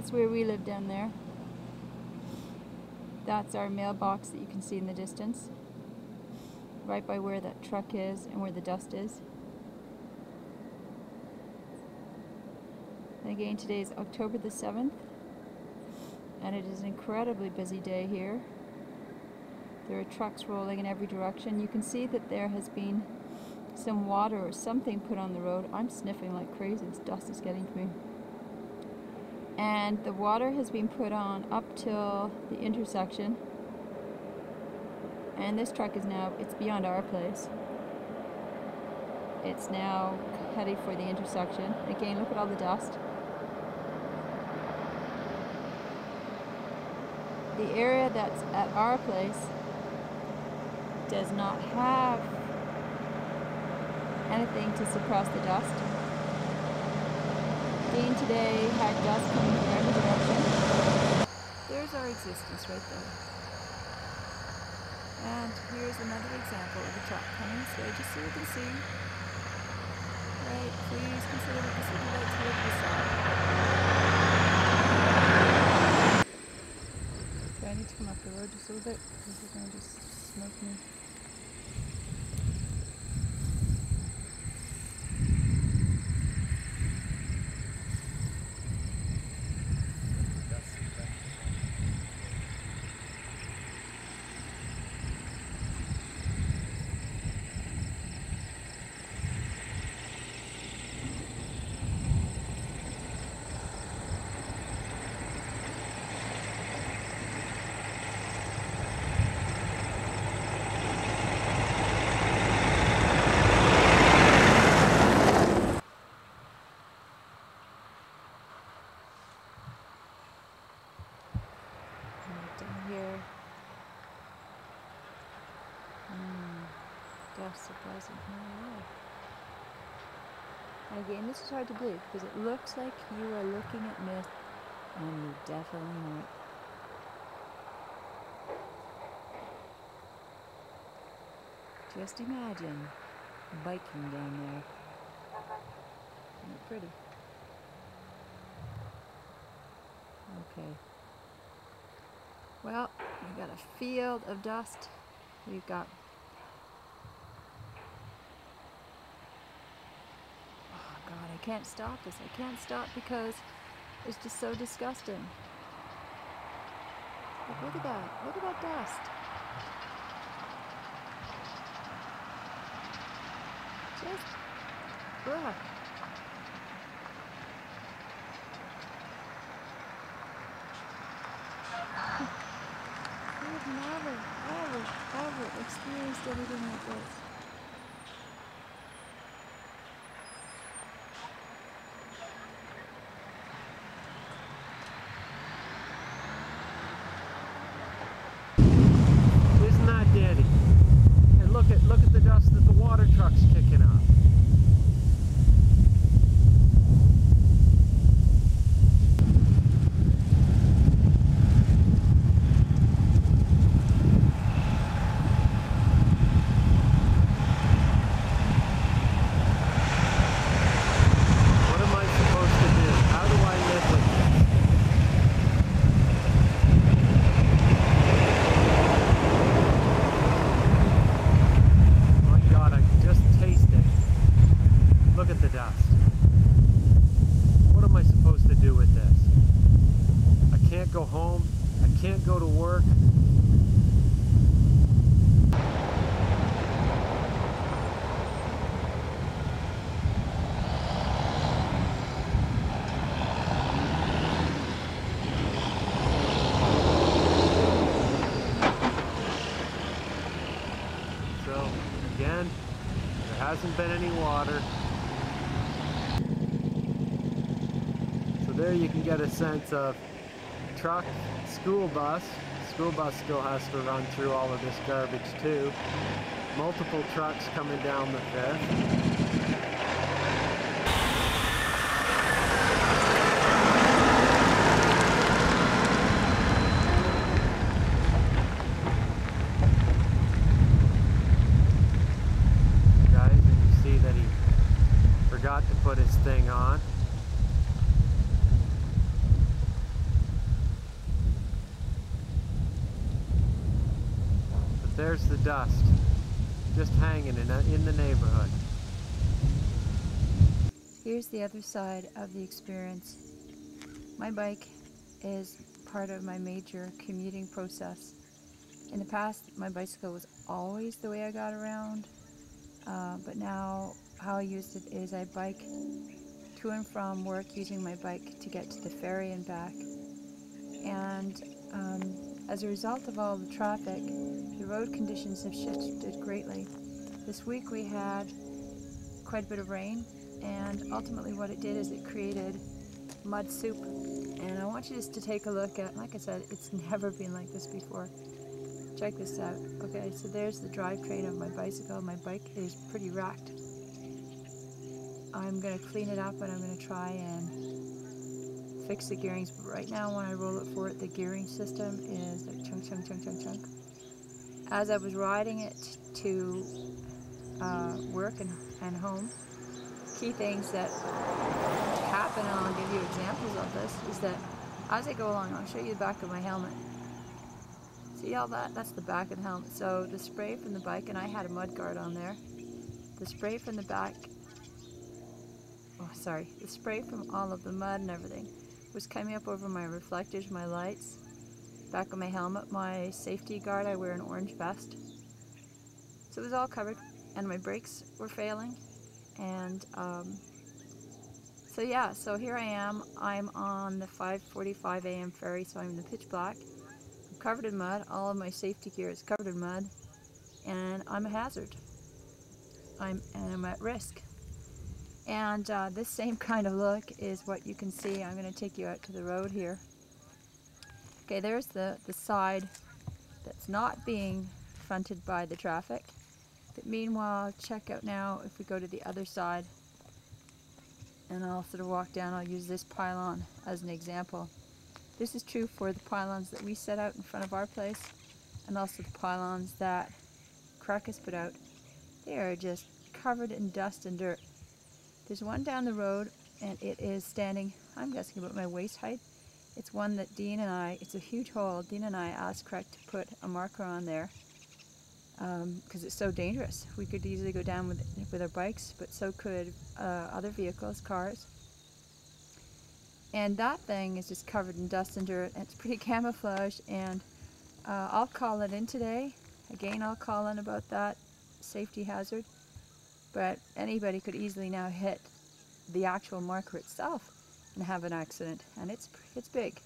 That's where we live down there. That's our mailbox that you can see in the distance, right by where that truck is and where the dust is. And again, today is October the 7th, and it is an incredibly busy day here. There are trucks rolling in every direction. You can see that there has been some water or something put on the road. I'm sniffing like crazy. This dust is getting to me. And the water has been put on up till the intersection. And this truck is now, it's beyond our place. It's now heading for the intersection. Again, look at all the dust. The area that's at our place does not have anything to suppress the dust. Dean today had dust coming from every direction. There's our existence right there. And here's another example of a truck coming this way, just so you can see. Right, please consider what the city lights here to the side. Do I need to come up the road just a little bit? Because it's going to just smoke me. Down here, dust surprising. And again, this is hard to believe because it looks like you are looking at mist, and you definitely aren't. Just imagine biking down there. Isn't it pretty? Okay. Well, we've got a field of dust. We've got, oh God, I can't stop this. I can't stop because it's just so disgusting. Look at that. Look at that dust. Just, ugh. I've never, ever experienced anything like this. Isn't that dandy? And look at the dust that the water truck's kicking up. Go home, I can't go to work. So again, there hasn't been any water. So there you can get a sense of truck, school bus still has to run through all of this garbage too. Multiple trucks coming down the 5th. Guys, and you see that he forgot to put his thing on. there's the dust just hanging in the neighborhood. Here's the other side of the experience. My bike is part of my major commuting process. In the past, my bicycle was always the way I got around, but now how I used it is I bike to and from work using my bike to get to the ferry and back. And as a result of all the traffic, the road conditions have shifted greatly. This week we had quite a bit of rain, and ultimately what it did is it created mud soup. And I want you just to take a look at, like I said, it's never been like this before. Check this out. Okay, so there's the drivetrain of my bicycle. My bike is pretty wrecked. I'm going to clean it up and I'm going to try and fix the gearings. But right now when I roll it forward, the gearing system is like chunk, chunk, chunk, chunk, chunk. As I was riding it to work and home, key things that happen, and I'll give you examples of this, is that as I go along, I'll show you the back of my helmet. See all that? That's the back of the helmet. So the spray from the bike, and I had a mud guard on there. The spray from the back, the spray from all of the mud and everything was coming up over my reflectors, my lights, back of my helmet, my safety guard. I wear an orange vest. So it was all covered, and my brakes were failing. And so here I am. I'm on the 5:45 a.m. ferry, so I'm in the pitch black. I'm covered in mud. All of my safety gear is covered in mud, and I'm a hazard. I'm at risk. And this same kind of look is what you can see. I'm going to take you out to the road here. Okay, there's the side that's not being fronted by the traffic. But meanwhile, check out now if we go to the other side, and I'll sort of walk down. I'll use this pylon as an example. This is true for the pylons that we set out in front of our place, and also the pylons that Crocus put out. They are just covered in dust and dirt. There's one down the road, and it is standing, I'm guessing about my waist height. It's one that Dean and I, it's a huge hole. Dean and I asked Craig to put a marker on there because it's so dangerous. We could easily go down with our bikes, but so could other vehicles, cars. And that thing is just covered in dust and dirt, and it's pretty camouflaged, and I'll call it in today. Again, I'll call in about that safety hazard, but anybody could easily now hit the actual marker itself and have an accident, and it's big.